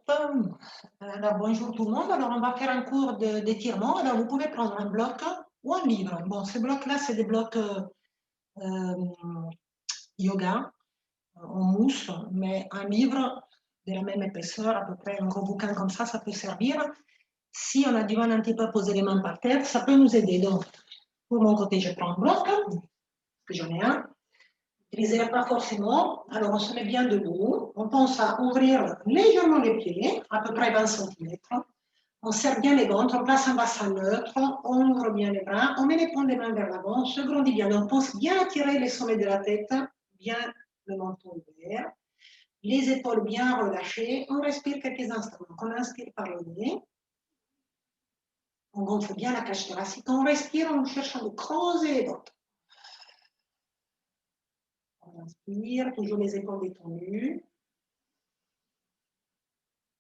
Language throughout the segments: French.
Alors, bonjour tout le monde. Alors, on va faire un cours d'étirement. Alors, vous pouvez prendre un bloc ou un livre. Bon, ces blocs-là, c'est des blocs euh, yoga en mousse, mais un livre de la même épaisseur, à peu près un gros bouquin comme ça peut servir. Si on a du mal un petit peu à poser les mains par terre, ça peut nous aider. Donc, pour mon côté, je prends un bloc, que j'en ai un. N'utilisez pas forcément. Alors, on se met bien debout. On pense à ouvrir légèrement les pieds, à peu près 20 cm. On serre bien les ventres, on place un bassin neutre, on ouvre bien les bras, on met les paumes des mains vers l'avant, on se grandit bien. On pense bien à tirer les sommets de la tête, bien le menton ouvert, les épaules bien relâchées. On respire quelques instants. Donc, on inspire par le nez. On gonfle bien la cage thoracique. On respire en cherchant de creuser les ventres. On inspire, toujours les épaules détendues.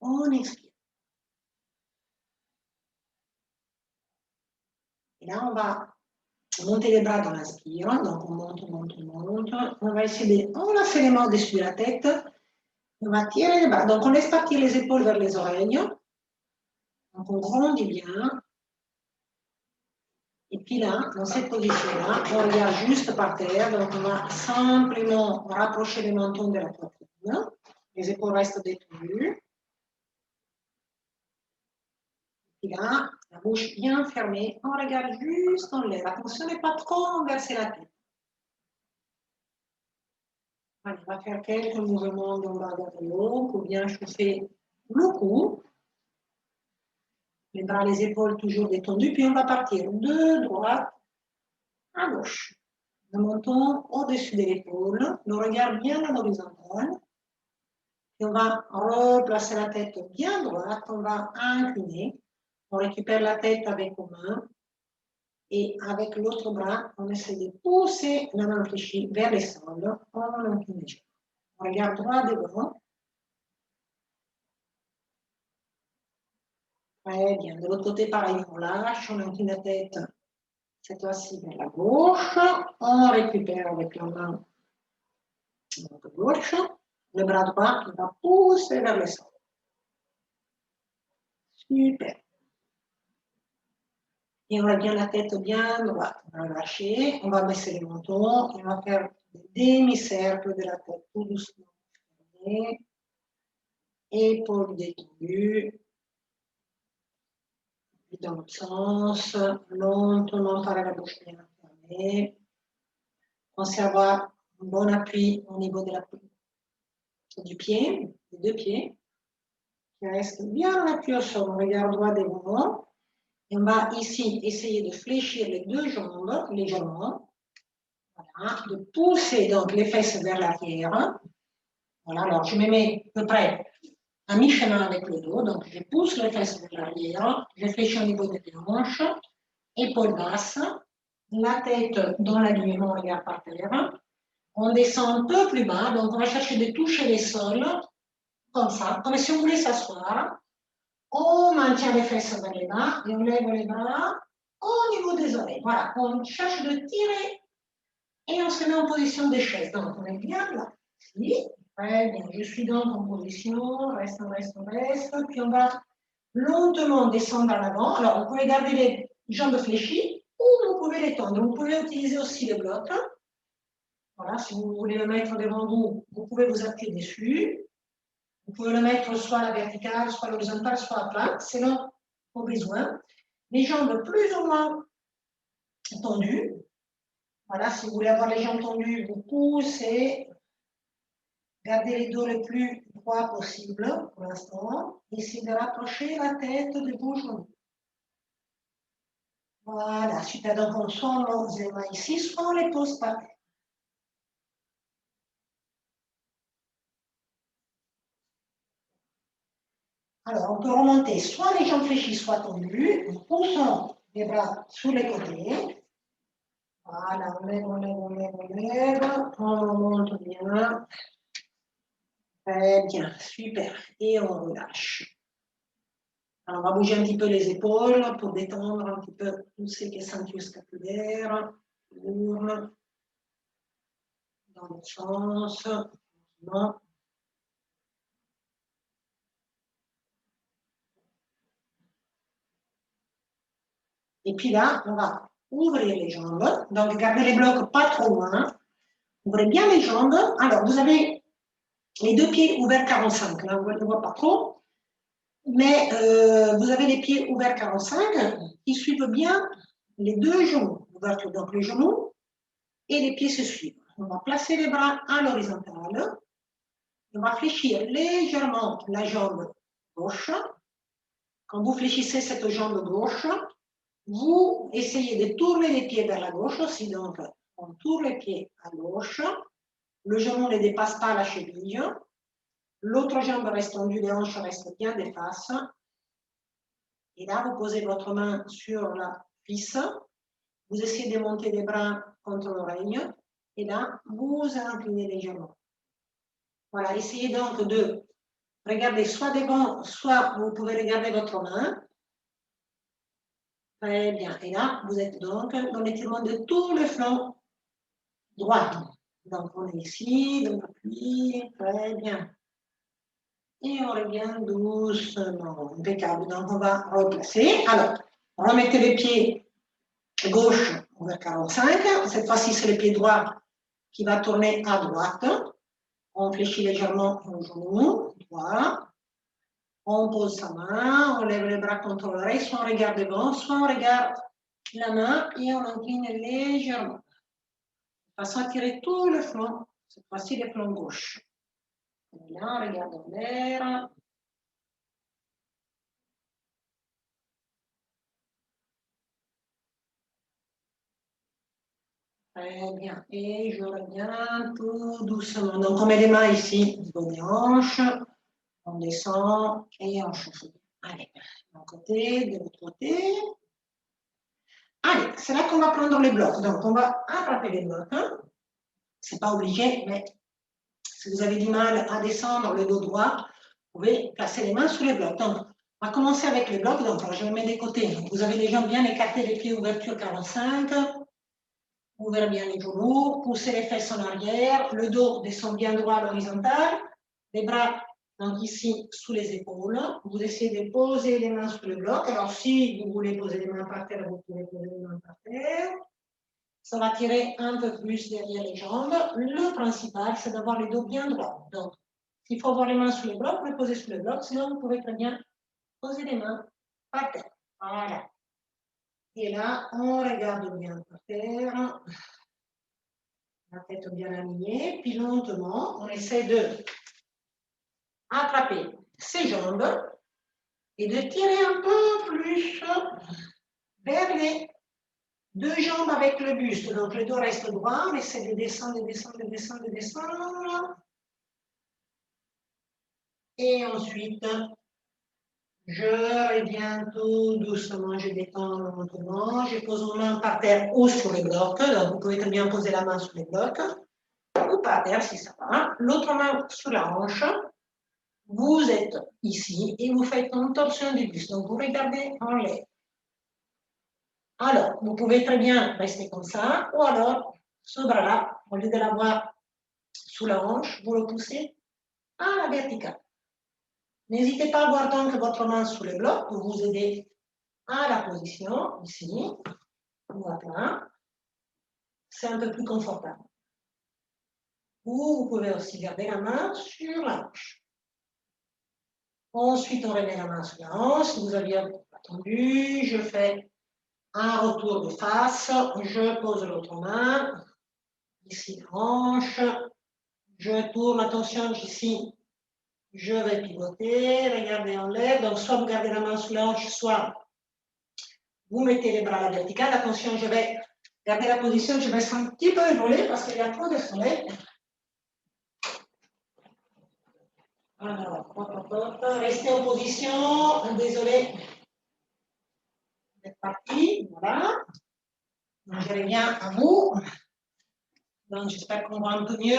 On expire. Et là, on va monter les bras dans l'inspire. Donc, on monte, on monte, on monte. On va essayer d'enlacer les mains au-dessus de la tête. On va tirer les bras. Donc, on laisse partir les épaules vers les oreilles. Donc, on grandit bien. Et puis là, dans cette position-là, on regarde juste par terre. Donc, on va simplement rapprocher les mentons de la poitrine. Les épaules restent détendues. Et là, la bouche bien fermée. On regarde juste en l'air. Attention de ne pas trop renverser la tête. Allez, on va faire quelques mouvements d'en bas vers le haut pour bien chauffer le cou. Les bras, les épaules toujours détendues. Puis on va partir de droite à gauche. Le menton au-dessus de l'épaule. Le regard bien à l'horizontale. Et on va replacer la tête bien droite. On va incliner. On récupère la tête avec les mains. Et avec l'autre bras, on essaie de pousser la main fléchie vers les sols en inclinant. On regarde droit devant. Très bien. De l'autre côté, pareil, on lâche, on incline la tête, cette fois-ci vers la gauche. On récupère avec la main de gauche. Le bras droit, on va pousser vers le sol. Super. Et on a bien la tête bien droite. On va lâcher, on va baisser les mentons, et on va faire des demi-cercles de la tête tout doucement. Épaules détendues. Dans l'autre sens, lentement par la bouche bien fermée. Pensez à avoir un bon appui au niveau du pied, des deux pieds, qui reste bien appuyé au sol. On regarde droit devant. Et on va ici essayer de fléchir les deux jambes légèrement. Voilà, de pousser donc les fesses vers l'arrière. Voilà, alors je me mets à peu près à mi-chemin avec le dos. Donc je pousse les fesses vers l'arrière. Je fléchis au niveau des hanches. Épaules basses. La tête dans l'alignement, on regarde par terre. On descend un peu plus bas, donc on va chercher de toucher les sols, comme ça, comme si on voulait s'asseoir. On maintient les fesses vers les bas et on lève les bras au niveau des oreilles. Voilà, on cherche de tirer et on se met en position de chaise. Donc on est bien là. Ici. Très bien, je suis donc en position, reste, reste, reste. Puis on va lentement descendre à l'avant. Alors vous pouvez garder les jambes fléchies ou vous pouvez les tendre. Vous pouvez utiliser aussi le bloc. Voilà, si vous voulez le mettre devant vous, vous pouvez vous appuyer dessus. Vous pouvez le mettre soit à la verticale, soit à l'horizontale, soit à plat, selon vos besoins. Les jambes plus ou moins tendues. Voilà, si vous voulez avoir les jambes tendues, vous poussez. Gardez les dos le plus droit possible pour l'instant. Essayez de rapprocher la tête de vos genoux. Voilà, super. Donc, on soit on les mains ici, soit on les pose pas. Alors, on peut remonter soit les jambes fléchies, soit tendues. Nous poussons les bras sur les côtés. Voilà, on lève, on lève, on lève, on lève. On remonte bien. Très bien, super. Et on relâche. Alors, on va bouger un petit peu les épaules pour détendre un petit peu toutes ces ceintures scapulaires. Tourne dans le sens. Non. Et puis là, on va ouvrir les jambes. Donc, gardez les blocs pas trop loin. Ouvrez bien les jambes. Alors, vous avez les deux pieds ouverts 45. Là, on ne le voit pas trop. Mais vous avez les pieds ouverts 45 qui suivent bien les deux genoux. Ouverture, donc les genoux et les pieds se suivent. On va placer les bras à l'horizontale. On va fléchir légèrement la jambe gauche. Quand vous fléchissez cette jambe gauche, vous essayez de tourner les pieds vers la gauche aussi. Donc, on tourne les pieds à gauche. Le genou ne dépasse pas la cheville. L'autre jambe reste tendue, les hanches restent bien des faces. Et là, vous posez votre main sur la cuisse. Vous essayez de monter les bras contre l'oreille. Et là, vous inclinez légèrement. Voilà, essayez donc de regarder soit devant, soit vous pouvez regarder votre main. Très bien. Et là, vous êtes donc dans l'étirement de tout le flanc droit. Donc, on est ici, donc appuie, très bien. Et on revient doucement, impeccable. Donc, on va replacer. Alors, remettez les pieds gauche vers 45. Cette fois-ci, c'est le pied droit qui va tourner à droite. On fléchit légèrement le genou droit. On pose sa main, on lève les bras contre l'oreille, soit on regarde devant, soit on regarde la main et on incline légèrement. De façon à tirer tout le flanc, cette fois-ci le flanc gauche. Et là, on regarde en l'air. Très bien. Et je reviens tout doucement. Donc, on met les mains ici, au niveau des hanches. On descend et on chauffe. Allez, d'un côté, de l'autre côté. Allez, c'est là qu'on va prendre les blocs. Donc, on va attraper les blocs. Hein. Ce n'est pas obligé, mais si vous avez du mal à descendre le dos droit, vous pouvez placer les mains sous les blocs. Donc, on va commencer avec les blocs. Donc, je les mets des côtés. Donc, vous avez les jambes bien écartées, les pieds ouverture 45. Ouvrez bien les genoux, poussez les fesses en arrière, le dos descend bien droit à l'horizontale, les bras donc ici sous les épaules. Vous essayez de poser les mains sur le bloc. Alors, si vous voulez poser les mains par terre, vous pouvez poser les mains par terre. Ça va tirer un peu plus derrière les jambes. Le principal, c'est d'avoir les dos bien droits. Donc, s'il faut avoir les mains sur les blocs, vous les posez sur le bloc. Sinon, vous pouvez très bien poser les mains par terre. Voilà. Et là, on regarde bien par terre. La tête bien alignée. Puis lentement, on essaie de attraper ses jambes et de tirer un peu plus vers les deux jambes avec le buste. Donc, le dos reste droit. On essaie de descendre, descendre, descendre, descendre. Et ensuite, je reviens tout doucement, je détends lentement, je pose mon main par terre ou sur les blocs. Donc, vous pouvez très bien poser la main sur les blocs ou par terre si ça va. L'autre main sur la hanche. Vous êtes ici et vous faites une torsion du buste. Donc, vous regardez en l'air. Alors, vous pouvez très bien rester comme ça ou alors, ce bras-là, au lieu de l'avoir sous la hanche, vous le poussez à la verticale. N'hésitez pas à avoir donc votre main sous le bloc pour vous aider à la position, ici. Voilà. C'est un peu plus confortable. Ou vous pouvez aussi garder la main sur la hanche. Ensuite, on remet la main sur la hanche. Si vous aviez attendu, je fais un retour de face. Je pose l'autre main. Ici, la hanche. Je tourne, attention, ici. Je vais pivoter, regardez en l'air. Donc, soit vous gardez la main sur la hanche, soit vous mettez les bras à la verticale. Attention, je vais garder la position. Je vais un petit peu évoluer parce qu'il y a trop de soleil. Alors, restez en position. Désolé. C'est parti. Voilà. Donc, je reviens à vous. Donc, j'espère qu'on voit un peu mieux.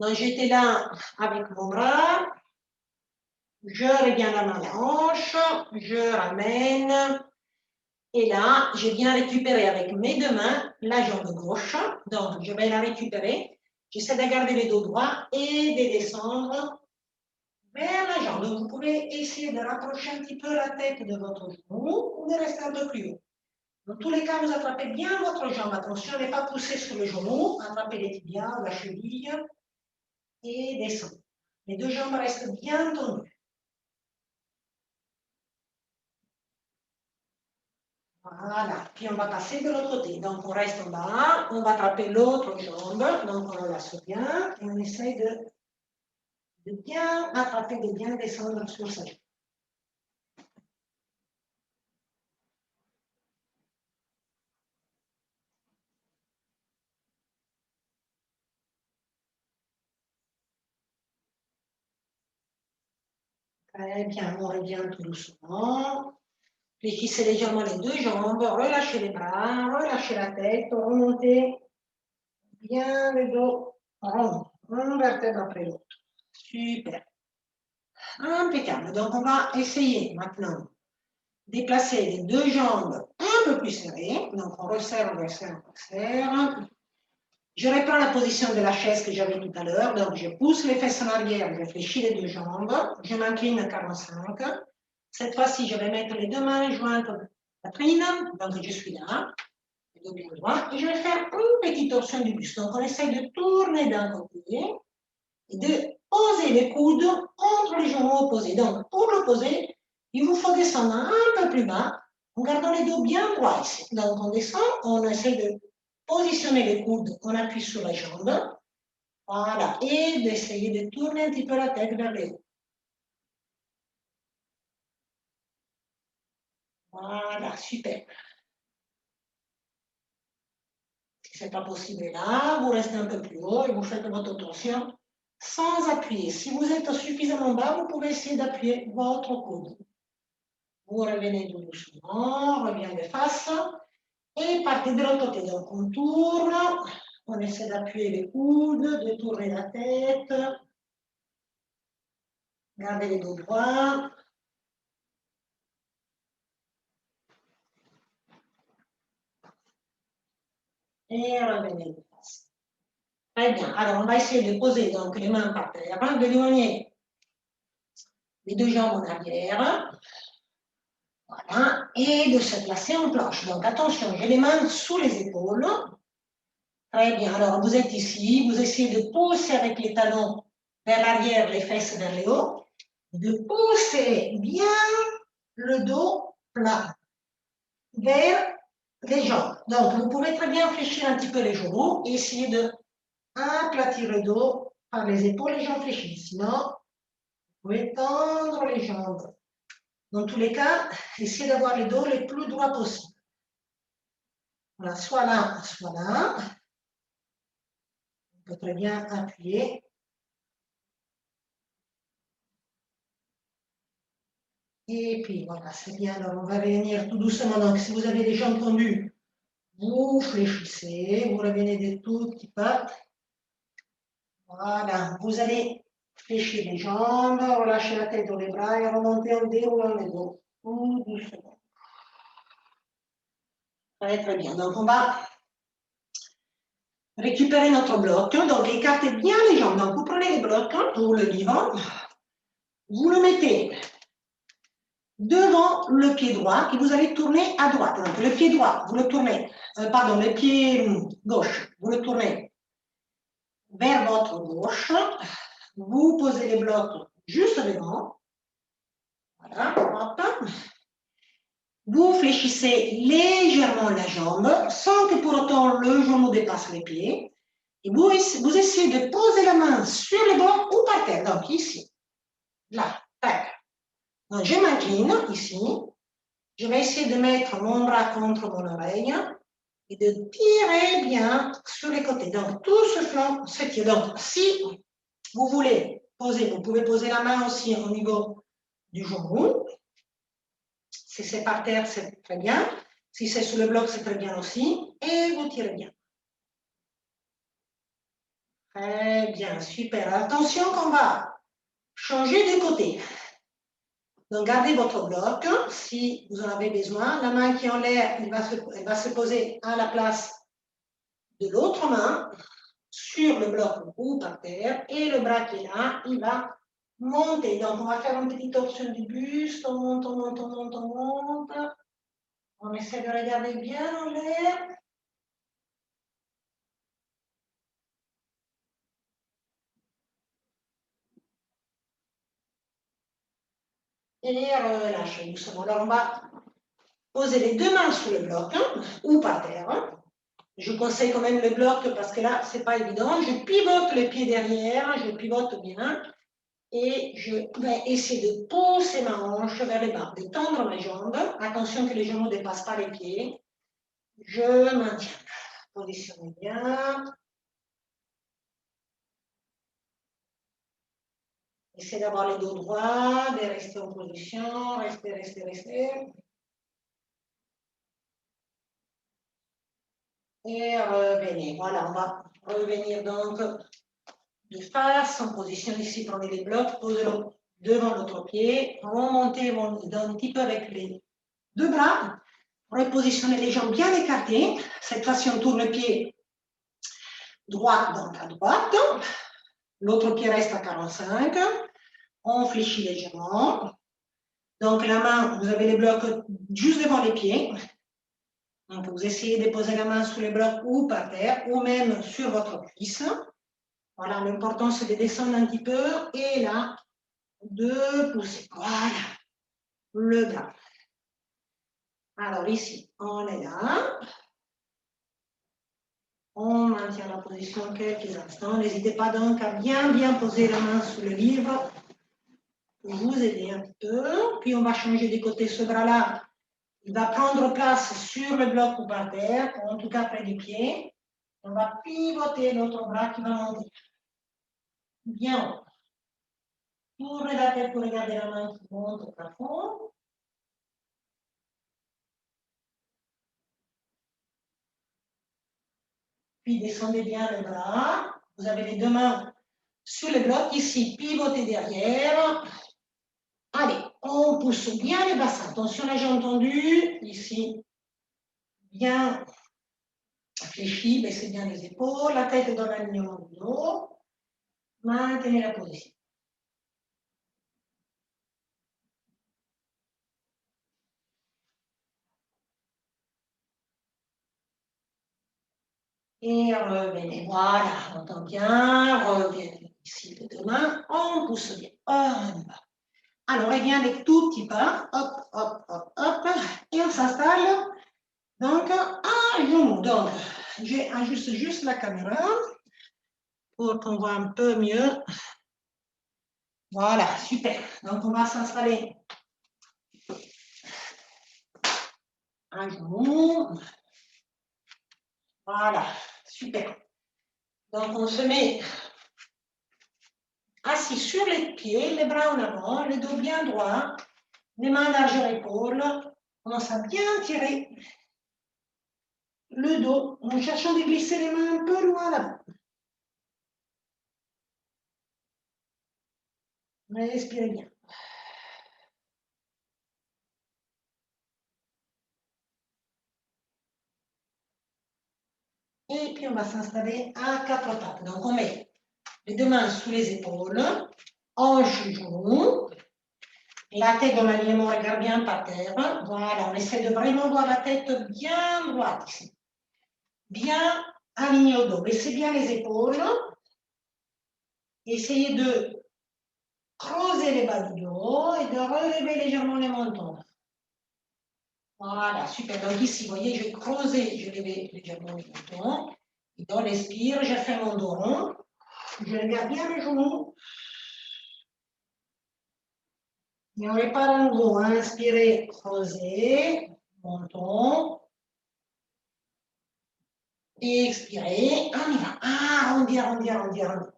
Donc, j'étais là avec mon bras. Je reviens la main à la hanche. Je ramène. Et là, je viens récupérer avec mes deux mains la jambe gauche. Donc, je vais la récupérer. J'essaie de garder le dos droit et de descendre vers la jambe. Donc, vous pouvez essayer de rapprocher un petit peu la tête de votre genou ou de rester un peu plus haut. Dans tous les cas, vous attrapez bien votre jambe. Attention à ne pas pousser sur le genou. Attrapez les tibias, la cheville et descendez. Les deux jambes restent bien tendues. Voilà. Puis on va passer de l'autre côté. Donc on reste en bas. On va attraper l'autre jambe. Donc on la laisse bien. Et on essaye de bien attraper, de bien descendre sur sa jambe. Très bien, on revient tout doucement. Fléchissez légèrement les deux jambes, relâchez les bras, relâchez la tête, remontez bien le dos rond, un vertèbre après l'autre. Super. Impeccable. Donc, on va essayer maintenant de déplacer les deux jambes un peu plus serrées. Donc, on resserre, on resserre, on resserre. Je reprends la position de la chaise que j'avais tout à l'heure. Donc, je pousse les fesses en arrière, je fléchis les deux jambes, je m'incline à 45. Cette fois-ci, je vais mettre les deux mains jointes à la poitrine. Donc, je suis là, les deux pieds droits. Et je vais faire une petite torsion du buste. Donc, on essaye de tourner d'un côté et de poser les coudes entre les genoux opposés. Donc, pour le poser, il vous faut descendre un peu plus bas en gardant les dos bien droits ici. Donc, on descend, on essaie de positionner les coudes, on appuie sur la jambe. Voilà, et d'essayer de tourner un petit peu la tête vers le haut. Voilà, super. Si ce n'est pas possible là, vous restez un peu plus haut et vous faites votre torsion sans appuyer. Si vous êtes suffisamment bas, vous pouvez essayer d'appuyer votre coude. Vous revenez tout doucement, revenez de face et partez de l'autre côté. Donc on tourne, on essaie d'appuyer les coudes, de tourner la tête. Gardez les dos droits. Et revenez de face. Très bien. Alors on va essayer de poser donc les mains par terre, d'éloigner les deux jambes en arrière. Voilà, et de se placer en planche. Donc attention, j'ai les mains sous les épaules. Très bien, alors vous êtes ici, vous essayez de pousser avec les talons vers l'arrière, les fesses vers le haut, de pousser bien le dos plat vers les jambes. Donc vous pouvez très bien fléchir un petit peu les genoux et essayer de aplatir le dos par les épaules, les jambes fléchies. Sinon, vous pouvez tendre les jambes. Dans tous les cas, essayez d'avoir les dos les plus droits possible. Voilà, soit là, soit là. On peut très bien appuyer. Et puis voilà, c'est bien. Alors on va revenir tout doucement. Donc si vous avez les jambes tendues, vous fléchissez, vous revenez des tout petits pas. Voilà, vous allez fléchir les jambes, relâcher la tête dans les bras et remonter en déroulant les dos. Tout doucement. Très très bien. Donc on va récupérer notre bloc. Donc écartez bien les jambes. Donc vous prenez les blocs ou le livre, vous le mettez devant le pied droit et vous allez tourner à droite. Donc le pied droit, vous le tournez, pardon, le pied gauche, vous le tournez vers votre gauche. Vous posez les blocs juste devant. Voilà, hop. Vous fléchissez légèrement la jambe sans que pour autant le genou dépasse les pieds. Et vous essayez de poser la main sur les bords ou par terre. Donc ici, là, tac. Donc je m'incline ici. Je vais essayer de mettre mon bras contre mon oreille et de tirer bien sur les côtés. Donc tout ce flanc se tire. Donc si vous voulez poser, vous pouvez poser la main aussi au niveau du genou. Si c'est par terre, c'est très bien. Si c'est sur le bloc, c'est très bien aussi. Et vous tirez bien. Très bien, super. Attention qu'on va changer de côté. Donc, gardez votre bloc si vous en avez besoin. La main qui est en l'air, elle va se poser à la place de l'autre main sur le bloc ou par terre. Et le bras qui est là, il va monter. Donc, on va faire une petite torsion du buste. On monte, on monte, on monte, on monte. On On essaie de regarder bien en l'air. Et relâchez doucement. Alors, on va poser les deux mains sur le bloc ou par terre. Je conseille quand même le bloc parce que là, ce n'est pas évident. Je pivote les pieds derrière, je pivote bien. Et je vais essayer de pousser ma hanche vers le bas, de tendre mes jambes. Attention que les genoux ne dépassent pas les pieds. Je maintiens. Positionnez bien. Essayez d'avoir les dos droits, de rester en position. Restez, restez, restez. Et revenez. Voilà, on va revenir donc de face, en position ici, prenez les blocs, posez-le devant votre pied, remontez un petit peu avec les deux bras, repositionnez les jambes bien écartées. Cette fois-ci, on tourne le pied droit, donc à droite. L'autre pied reste à 45. On fléchit légèrement. Donc la main, vous avez les blocs juste devant les pieds. Donc vous essayez de poser la main sur les blocs ou par terre, ou même sur votre cuisse. Voilà, l'important c'est de descendre un petit peu et là, de pousser. Voilà, le bras. Alors ici, on est là. On maintient la position quelques instants. N'hésitez pas donc à bien poser la main sur le livre pour vous aider un petit peu. Puis on va changer de côté. Ce bras-là, il va prendre place sur le bloc ou par terre, ou en tout cas près du pied. On va pivoter l'autre bras qui va monter. Bien haut. Tournez la tête pour regarder la main qui monte au plafond. Puis descendez bien le bras. Vous avez les deux mains sur le bloc. Ici, pivotez derrière. Allez, on pousse bien les bassins. Attention, la jambe tendue. Ici, bien fléchi. Baissez bien les épaules. La tête est dans l'alignement du dos. Maintenez la position. Et revenez. Voilà, on entend bien. Revenez ici les deux mains. On pousse bien. On y va. Alors, on revient avec tout petits pas. Hop, hop, hop, hop. Et on s'installe. Donc, à genoux. Donc, j'ajuste juste la caméra pour qu'on voit un peu mieux. Voilà, super. Donc, on va s'installer à genoux. Voilà, super. Donc, on se met assis sur les pieds, les bras en avant, les dos bien droits, les mains largeur épaule. On commence à bien tirer le dos en cherchant de glisser les mains un peu loin là-bas. Respirez bien. Et puis, on va s'installer à quatre pattes. Donc, on met les deux mains sous les épaules, hanches, genoux, la tête dans l'alignement, regarde bien par terre. Voilà, on essaie de vraiment voir la tête bien droite ici. Bien alignée au dos. Baissez bien les épaules. Essayez de creuser les bas du dos et de relever légèrement les mentons. Voilà, super. Donc ici, vous voyez, j'ai creusé, j'ai levé légèrement les mentons. Et on expire, j'ai fait mon dos rond. Je regarde bien les genoux. Et on répare à nouveau. Inspirez, creusez, menton. Et expirez. On y va. Arrondir, arrondir, arrondir, arrondir.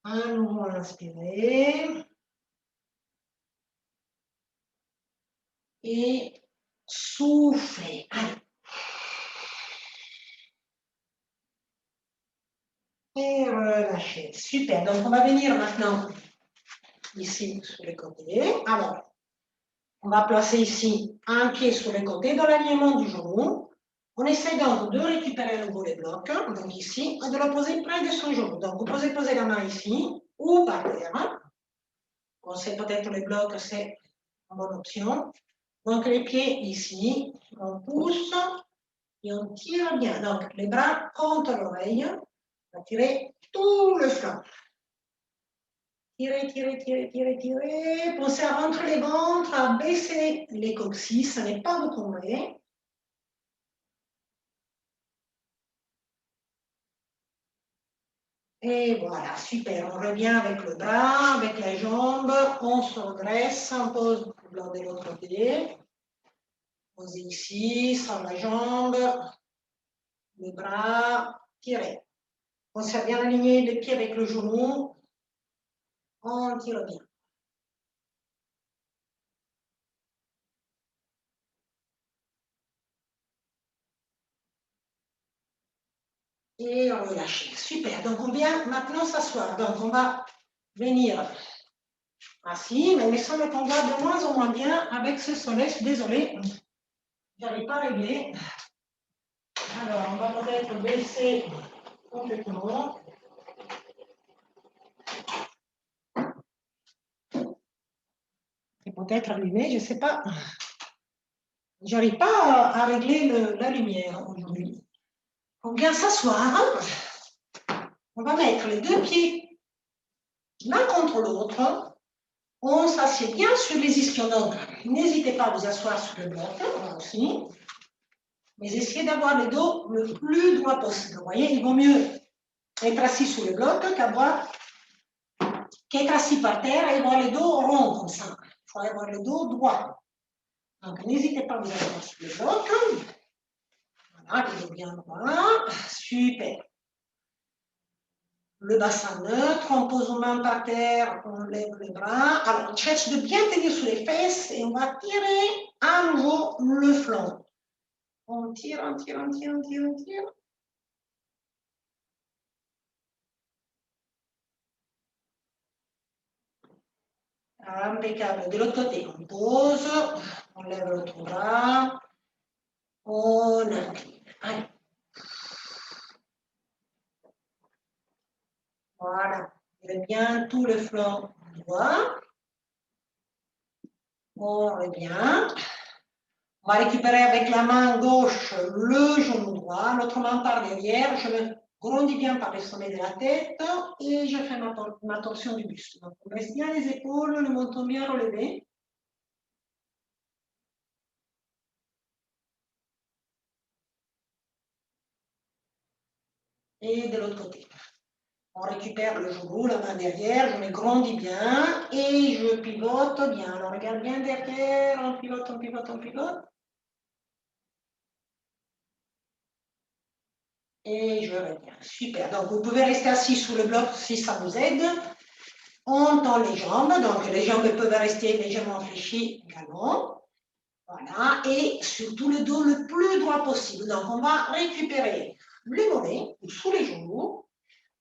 À nouveau, inspirez. Et soufflez. Allez. Et relâchez. Super. Donc, on va venir maintenant ici sur les côtés. Alors, on va placer ici un pied sur les côtés dans l'alignement du genou. On essaie donc de récupérer à nouveau les blocs, donc ici, et de le poser près de son genou. Donc, vous posez la main ici ou par terre. sait peut-être les blocs, c'est une bonne option. Donc les pieds ici, on pousse et on tire bien. Donc les bras contre l'oreille, on va tirer tout le flanc. Tirez, tirez, tirez, tirez, tirez. Pensez à rentrer les ventres, à baisser les coccyx, ça n'est pas vous tomber. Et voilà, super. On revient avec le bras, avec les jambes. On se redresse, on pose le blanc de l'autre côté. Posez ici, sur la jambe. Le bras, tirez. On s'est bien aligné les pieds avec le genou. On tire bien. Et on relâche. Super. Donc on vient maintenant s'asseoir. Donc on va venir assis, mais il me semble qu'on voit de moins en moins bien avec ce soleil. Je suis désolée, je n'arrive pas à régler. Alors, on va peut-être baisser complètement. Et peut-être allumer, je ne sais pas. J'arrive pas à régler la lumière aujourd'hui. On vient s'asseoir. On va mettre les deux pieds l'un contre l'autre. On s'assied bien sur les ischions. Donc, n'hésitez pas à vous asseoir sur le bloc, moi aussi. Mais essayez d'avoir le dos le plus droit possible. Vous voyez, il vaut mieux être assis sur le bloc qu'être assis par terre et avoir le dos rond comme ça. Il faut avoir le dos droit. Donc, n'hésitez pas à vous asseoir sur le bloc. Voilà, il est bien droit. Super. Le bassin neutre, on pose nos mains par terre, on lève les bras. Alors, on cherche de bien tenir sur les fesses et on va tirer à nouveau le flanc. On tire, on tire, on tire, on tire, on tire. Impeccable. De l'autre côté, on pose, on lève l'autre bras, on incline. Allez. Voilà. Et bien tout le flanc droit. On revient. On va récupérer avec la main gauche le genou droit, l'autre main par derrière. Je me grandis bien par le sommet de la tête et je fais ma torsion du buste. Donc, on baisse bien les épaules, le menton bien relevé. Et de l'autre côté. On récupère le genou, la main derrière, je me grandis bien et je pivote bien. Alors, regarde bien derrière, on pivote, on pivote, on pivote. Et je reviens. Super. Donc, vous pouvez rester assis sous le bloc si ça vous aide. On tend les jambes. Donc, les jambes peuvent rester légèrement fléchies également. Voilà. Et surtout le dos le plus droit possible. Donc, on va récupérer les mollets sous les genoux.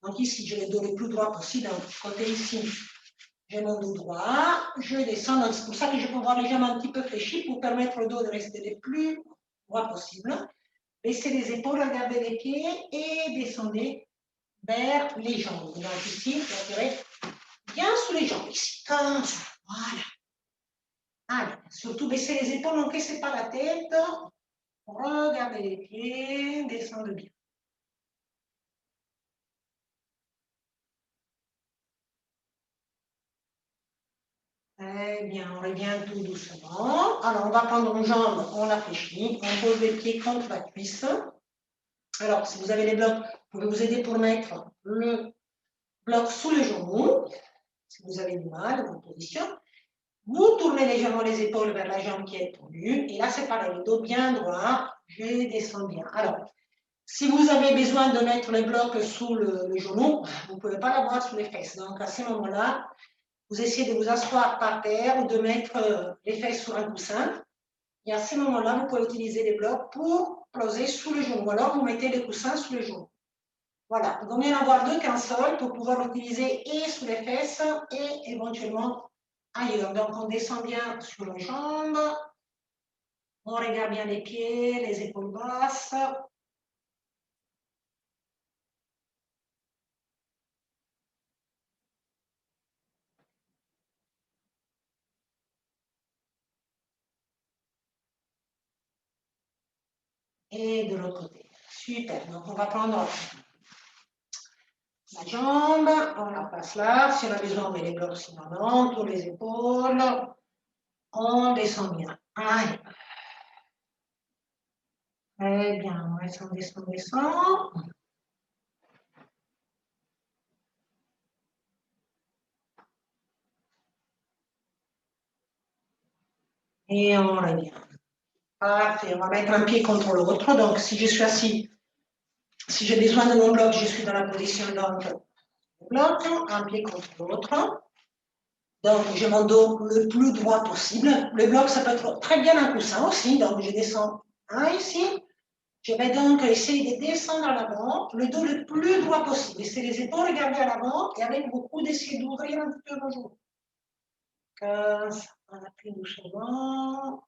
Donc, ici, j'ai le dos le plus droit possible. Donc, côté ici, j'ai mon dos droit. Je descends. Donc, c'est pour ça que je peux voir les jambes un petit peu fléchies pour permettre au dos de rester le plus droit possible. Baissez les épaules, regardez les pieds et descendez vers les jambes. Donc ici, vous tirez bien sous les jambes, ici, comme ça. Voilà. Allez, surtout baissez les épaules, n'encaissez pas la tête. Regardez les pieds, descendez bien. Très bien, on revient tout doucement. Alors, on va prendre nos jambes, on la fléchit, on pose les pieds contre la cuisse. Alors, si vous avez les blocs, vous pouvez vous aider pour mettre le bloc sous le genou. Si vous avez du mal, en position. Vous tournez légèrement les épaules vers la jambe qui est tendue. Et là, c'est pareil, le dos bien droit. Je descends bien. Alors, si vous avez besoin de mettre les blocs sous le genou, vous ne pouvez pas l'avoir sous les fesses. Donc, à ce moment-là, vous essayez de vous asseoir par terre ou de mettre les fesses sur un coussin. Et à ce moment-là, vous pouvez utiliser les blocs pour poser sous le genou. Ou alors, vous mettez les coussins sous le genou. Voilà, il vaut mieux en avoir deux qu'un seul pour pouvoir l'utiliser et sous les fesses et éventuellement ailleurs. Donc, on descend bien sur les jambes, on regarde bien les pieds, les épaules basses. Et de l'autre côté. Super. Donc, on va prendre la jambe, on la place là. Si on a besoin, on met les blocs, sinon non. Tous les épaules. On descend bien. Allez. Très bien. On descend, descend, descend. Et on revient. Parfait. On va mettre un pied contre l'autre. Donc, si je suis assis, si j'ai besoin de mon bloc, je suis dans la position donc bloc, un pied contre l'autre. Donc, j'ai mon dos le plus droit possible. Le bloc, ça peut être très bien un coussin aussi. Donc, je descends ici. Je vais donc essayer de descendre à l'avant, le dos le plus droit possible. Laissez les épaules regarder à l'avant et avec beaucoup d'essayer d'ouvrir un petit peu vos genoux. 15, on appuie doucement.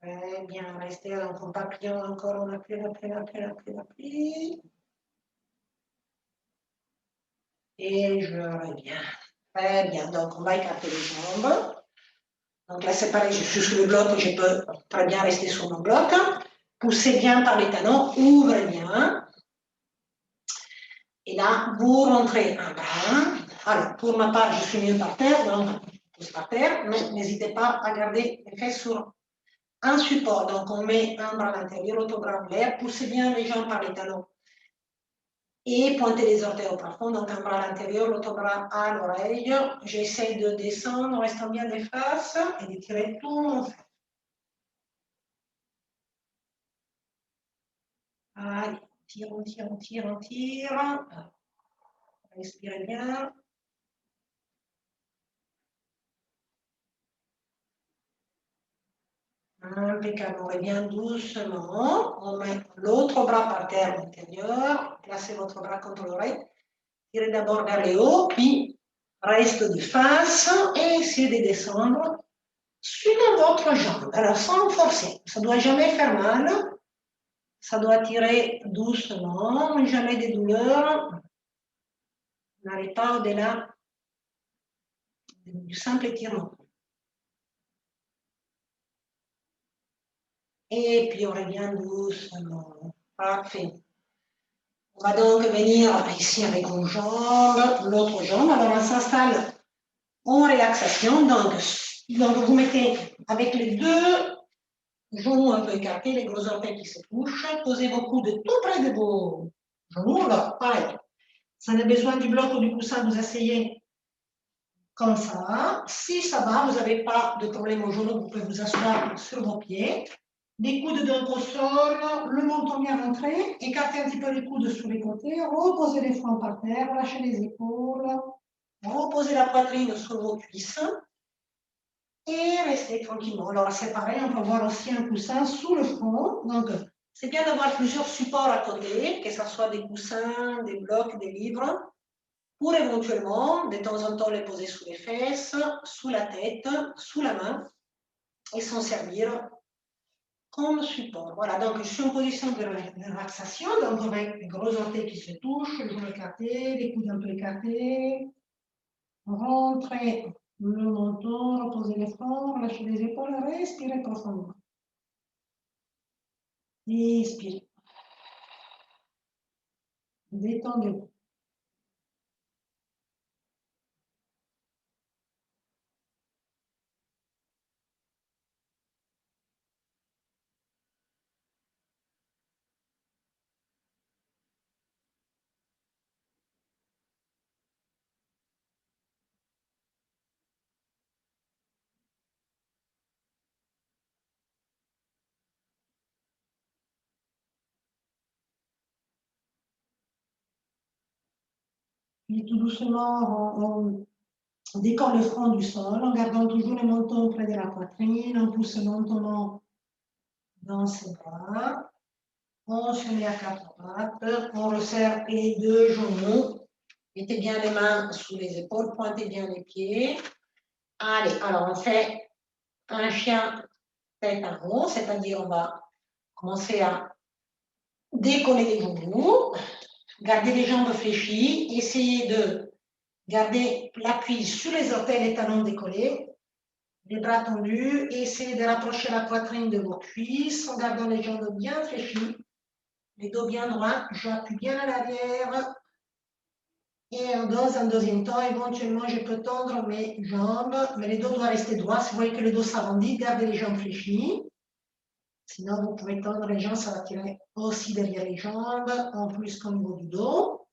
Très bien, restez donc en papillon encore, on appuie, on appuie, on appuie, on appuie, on appuie. Et je reviens. Très bien, donc on va écarter les jambes. Donc là, c'est pareil, je suis sur le bloc, je peux très bien rester sur mon bloc. Poussez bien par les talons, ouvrez bien. Et là, vous rentrez un bras. Alors, pour ma part, je suis mieux par terre, donc je pousse par terre, mais n'hésitez pas à garder les fesses sur un support. Donc, on met un bras à l'intérieur, l'autre bras en l'air, poussez bien les jambes par les talons. Et pointez les orteils au plafond, donc un bras à l'intérieur, l'autre bras à l'oreille. J'essaie de descendre en restant bien des faces et d'étirer tout mon fer. Allez, on tire, on tire, on tire, on tire. Respirez bien. Impeccable, on revient doucement. On met l'autre bras par terre à l'intérieur. Placez votre bras contre l'oreille. Tirez d'abord vers le haut, puis reste de face et essayez de descendre sur votre jambe. Alors, sans forcer. Ça ne doit jamais faire mal. Ça doit tirer doucement, jamais de douleur. N'allez pas au-delà du simple étirement. Et puis on revient doucement. Parfait. On va donc venir ici avec une jambe, l'autre jambe. Alors on s'installe en relaxation. Donc vous mettez avec les deux genoux un peu écartés, les gros orteils qui se touchent. Posez vos coudes tout près de vos genoux. Alors pareil, si vous avez besoin du bloc ou du coussin, vous asseyez comme ça. Si ça va, vous n'avez pas de problème au genou, vous pouvez vous asseoir sur vos pieds. Les coudes donc au sol, le menton bien rentré, écartez un petit peu les coudes sur les côtés, reposez les flancs par terre, lâchez les épaules, reposez la poitrine sur vos cuisses et restez tranquillement. Alors c'est pareil, on peut avoir aussi un coussin sous le front. Donc c'est bien d'avoir plusieurs supports à côté, que ce soit des coussins, des blocs, des livres, pour éventuellement, de temps en temps, les poser sous les fesses, sous la tête, sous la main, et s'en servir comme support. Voilà, donc je suis en position de relaxation, donc avec les gros orteils qui se touchent, les genoux écartés, les coudes un peu écartés. Rentrez le menton, reposez les flancs, relâchez les épaules, respirez profondément. Inspirez. Détendez-vous. Puis tout doucement, on décolle le front du sol en gardant toujours le menton près de la poitrine, on pousse lentement dans ses bras, on se met à quatre pattes, on resserre les deux genoux, mettez bien les mains sous les épaules, pointez bien les pieds. Allez, alors on fait un chien tête en haut, c'est-à-dire on va commencer à décoller les genoux, garder les jambes fléchies, essayez de garder l'appui sur les orteils, les talons décollés. Les bras tendus et essayez de rapprocher la poitrine de vos cuisses en gardant les jambes bien fléchies, les dos bien droits, j'appuie bien à l'arrière. Et dans un deuxième temps, éventuellement, je peux tendre mes jambes, mais les dos doivent rester droits. Si vous voyez que le dos s'arrondit, gardez les jambes fléchies. Sinon, vous pouvez tendre les jambes, ça va tirer aussi derrière les jambes, en plus qu'au niveau du dos.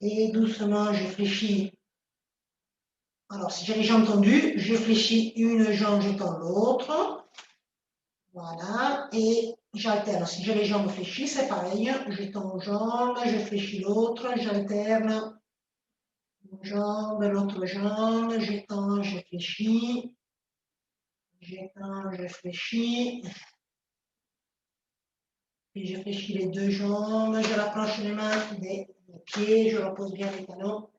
Et doucement, je fléchis. Alors, si j'ai les jambes tendues, je fléchis une jambe, je tends l'autre. Voilà. Et j'alterne. Si j'ai les jambes fléchies, c'est pareil. Je tends une jambe, je fléchis l'autre, j'alterne. Une jambe, l'autre jambe, j'étends, je fléchis. J'étends, je fléchis. Puis je fléchis les deux jambes, je rapproche les mains des pieds, je repose bien les talons.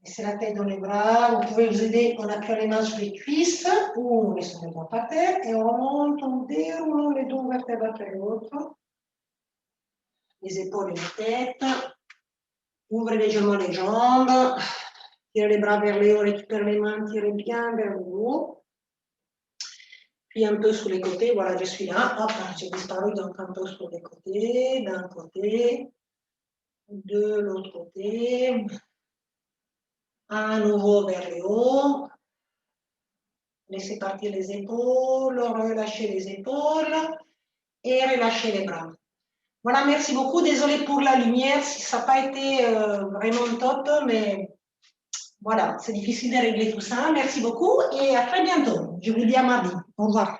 Laissez la tête dans les bras. Vous pouvez vous aider en appuyant les mains sur les cuisses ou en laissant les doigts par terre et on remonte en déroulant les deux vertèbres après l'autre. Les épaules et la tête. Ouvrez légèrement les jambes. Tirez les bras vers le haut, récupérez les mains, tirez bien vers le haut. Puis un peu sur les côtés, voilà, je suis là. Hop, j'ai disparu, donc un peu sur les côtés, d'un côté, de l'autre côté. À nouveau vers le haut. Laissez partir les épaules, relâchez les épaules et relâchez les bras. Voilà, merci beaucoup. Désolée pour la lumière, si ça n'a pas été vraiment top, mais voilà, c'est difficile de régler tout ça. Merci beaucoup et à très bientôt. Je vous dis à mardi. Au revoir.